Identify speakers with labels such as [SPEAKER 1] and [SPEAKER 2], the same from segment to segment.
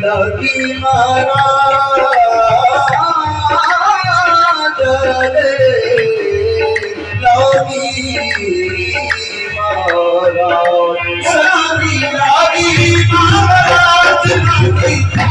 [SPEAKER 1] लगी महाराज रे लगी महाराज सारी लगी महाराज लगी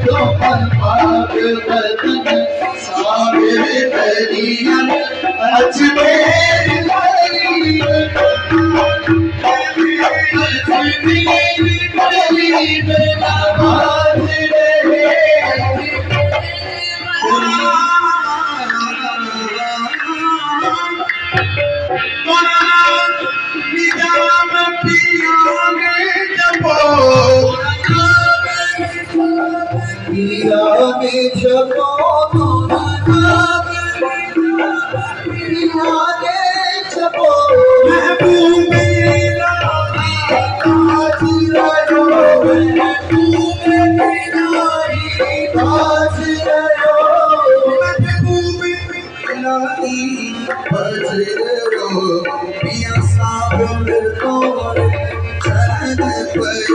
[SPEAKER 1] तो बदन साबिर बलियन अजमेर गरीब नवाज रहे निजाम पियोगे जपो पिया में जपो पिया में जपो महबूब आज रहो महबूब आज रहो महबूब बजरो पिया साबिर तोरे चरण पर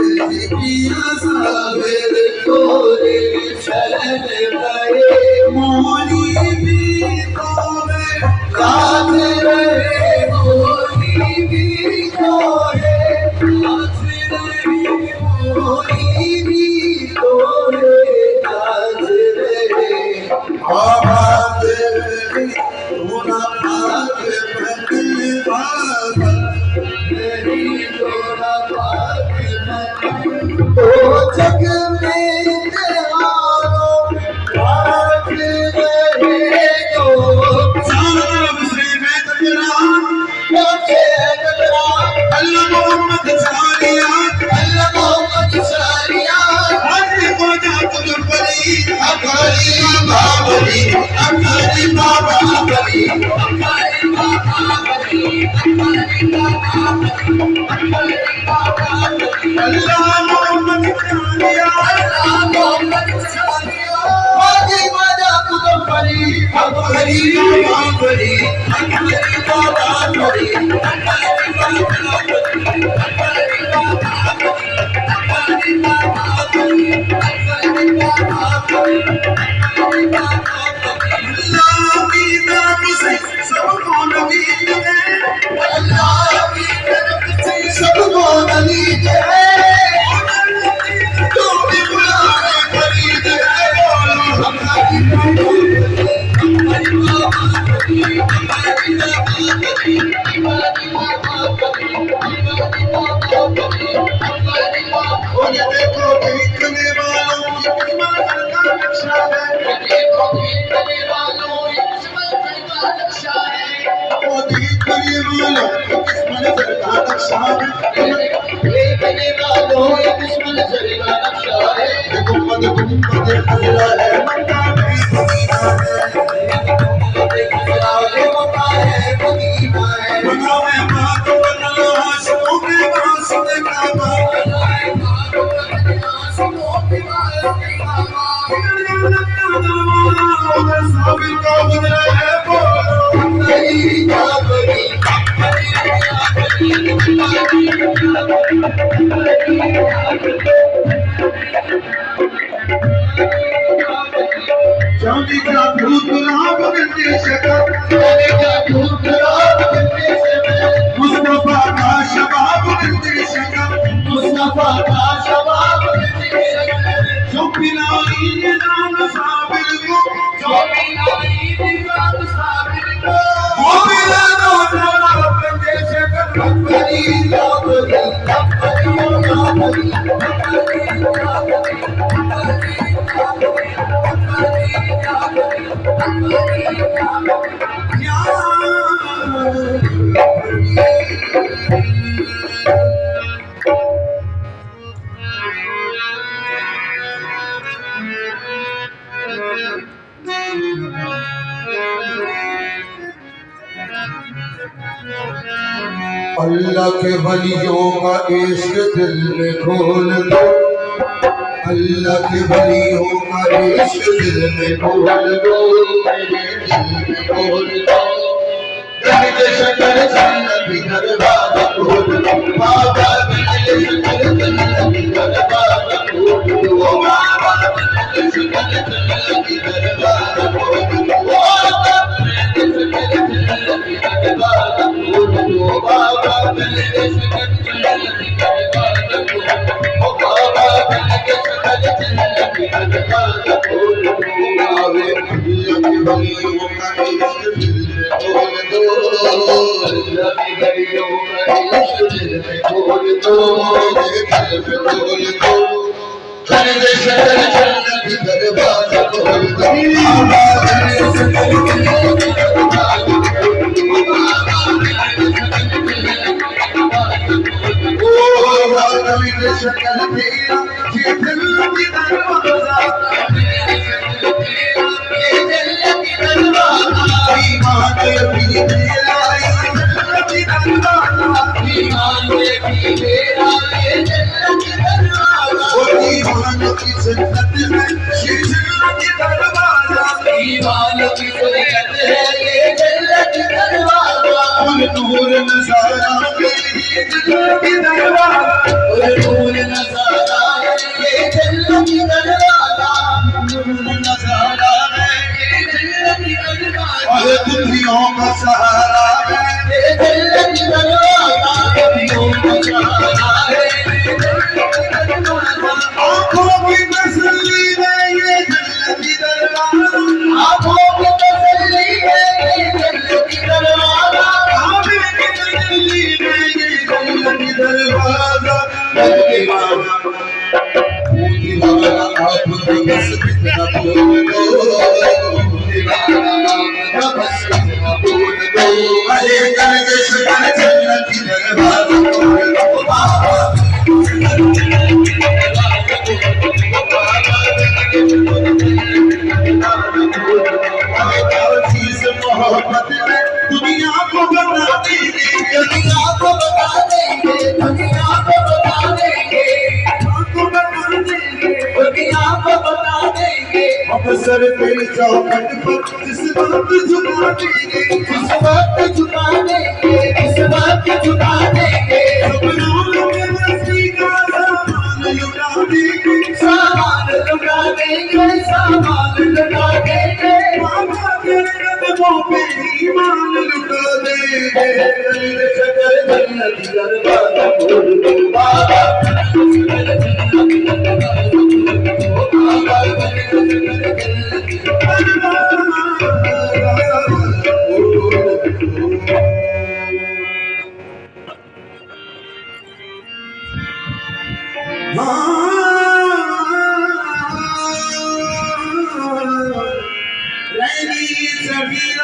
[SPEAKER 1] पिया साबिर तोरे चरण पर मोली भी तोरे राज रहे मोली भी तोरे राज रहे मोली भी तोरे राज रहे आबाद रहे तोरा पाक बदल बाबा नहीं तोरा पाक बदल ओ जग में त्योहारो राज रहे तो सारा मुस्लिम है तेरा मुझे तेरा अल्लाह मोहम्मद सारिया अल्लाह मोहम्मद सारिया हर को जा तुझ परी अकाली बाबरी अकाली बाबा बरी अकाली बाबा बरी अकाली बाबा बरी अल्लाह मोहम्मद सारिया अल्लाह मोहम्मद सारिया आगे वादा तुझ परी अकाली बाबा बरी अकाली बाबा बरी अकाली बाबा बरी अकाली बाबा बरी अकाली बाबा बरी अल्लाह की तरफ से सबको नबीद है अल्लाह की तरफ से सबको नबीद है जो भी बुलाए फरीद है बोलो हमारी देखो देखने वालों की किस्मत का नक्शा है देखो देखने वालों की किस्मत का नक्शा है वो देखने वालों की किस्मत का नक्शा है देखने वालों की किस्मत का नक्शा है गुम्बद गुम्बद अल्लाह है मक्का में मदीना है मक्का है मदीना है बना में बात बना आशिकों में बासुद काबा साबिर का बदला है बोलो नहीं जाबरी चांदी का दूध गुलाब बनते शकर चांदी का दूध गुलाब बनते शकर मुस्तफा का शबाब बनते शकर मुस्तफा का शबाब बनते शकर जो पिलाई नाम साबिर को जो पिलाई नाम साबिर को वो पिलानो नाम बनते शकर बकरी जाबरी बकरी अल्लाह के वलियों का इश्क दिल में खोल दो अल्लाह के वलियों का इश्क दिल में खोल दो मेरे दिल में खोल दो दर्द शकर जन्नती दरवाजा खोल दो बाबा दर्द शकर जन्नती दरवाजा खोल दो बाबा दर्द शकर जन्नती दरवाजा खोल दो बाबा दर्द शकर जन्नती दरवाजा खोल दो बाबा दर्द शकर जन्नती दरवाजा खोल दो बाबा दर्द शकर जन्नती दरवाजा खोल दो अल्लाह की गलियों का इश्क दिल में खोल दो, दिल में खोल दो, कर दे शक्ल जन्नत दरवाजा खोल दो, शक्ल तेरा ये दिल की दरवाजा, ये दिल की दरवाजा, ईमान भी मेरा ये दिल की दरवाजा, ईमान भी मेरा ये दिल की दरवाजा, ओ ईमान की जन्नत है ये दिल की दरवाजा, ईमान की जन्नत है ये दिल की दरवाजा, फुल नूर नजारा ये दिल की दरवाजा, नूर नजारा है ये दिल की दरवाजा, नूर नजारा है ये दिल की दरवाजा, और दुनियाओं का सहारा है ये दिल की दरवाजा, दुनियाओं का सहारा है ये दिल की दरवाजा, आँखों की तसल्ली है ये दिल की दरवाजा, आँखों की तसल्ली है ये दिल की दरवाजा, आँखों की तसल्ली है ये दिल की दरवाजा, दीवाना आप बस कितना बोल दो, दीवाना बस कितना बोल दो, अरे करके शक्ल जन्नत की दरवाजा खोल दो, चीज मोहब्बत में दुनिया को बता देंगे, दुनिया को बता देंगे, दुनिया को बता देंगे, दुनिया को बता देंगे, अफसर तेरी चौखट पर जिस वक्त झुका देंगे, जिस वक्त झुका देंगे, जिस वक्त झुका देंगे, सपनों में मस्ती का सामान लुटा देंगे, सामान लुटा देंगे, सामान लुटा देंगे, बाबा तेरे कदमों पे ईमान लुटा देंगे, शक्ल जन्नत दरवाजा खोल दो बाबा,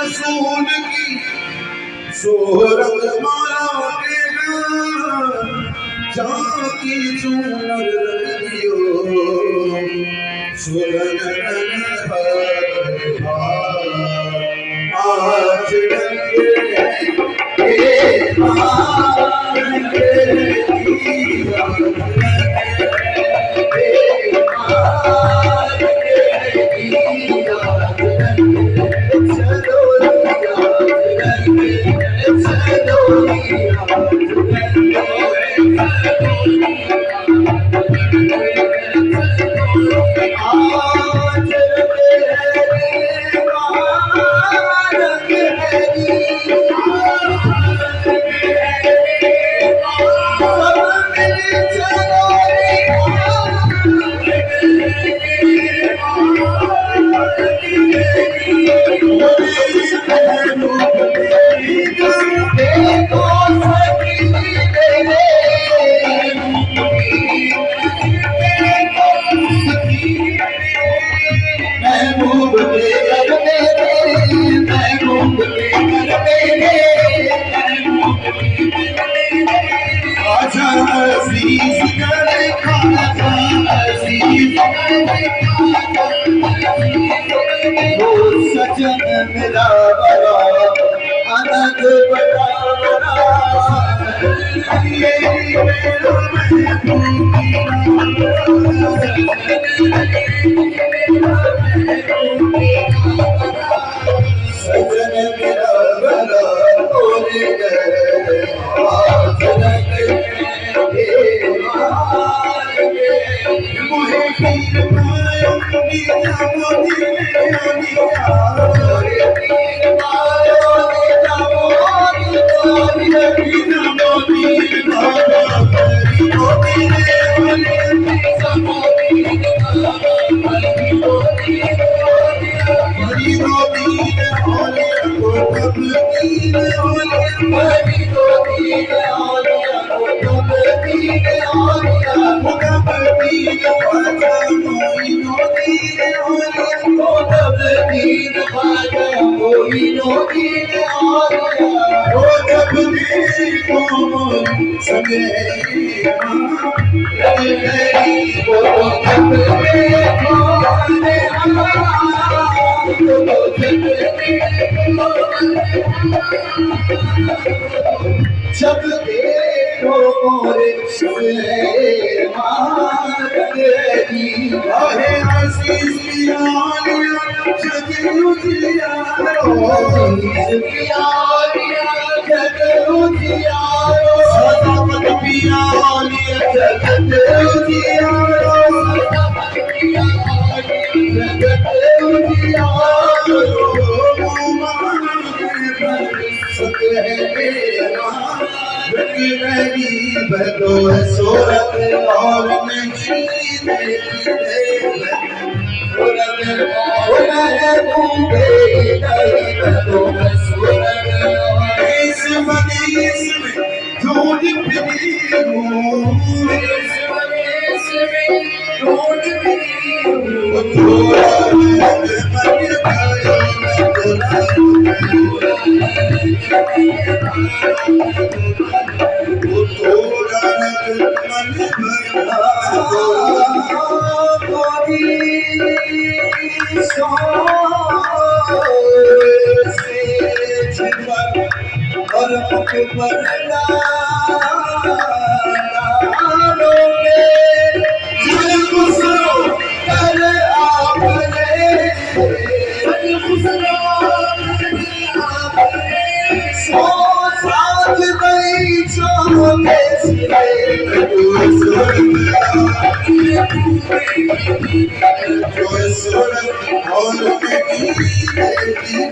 [SPEAKER 1] रसूल की शोहरत मारा देगा, जाकी चूनर रख दियो, सुरन आज सजन मेरा बड़ा आनंद बड़ा सजन मेरा बड़ा बोले गए जब देखो मोरे मारी अहे आशीषियालिया जग उजियारो सदामत पियालिया जगत उजियारो जगत उजियारो गरीब तो सूरत और नहीं इस मनीष में ढूंढ फिरी हूँ और मुख पर जल खुसरो कर आपने सो साथ नहीं छोड़े सिरे जो सुर और नहीं देती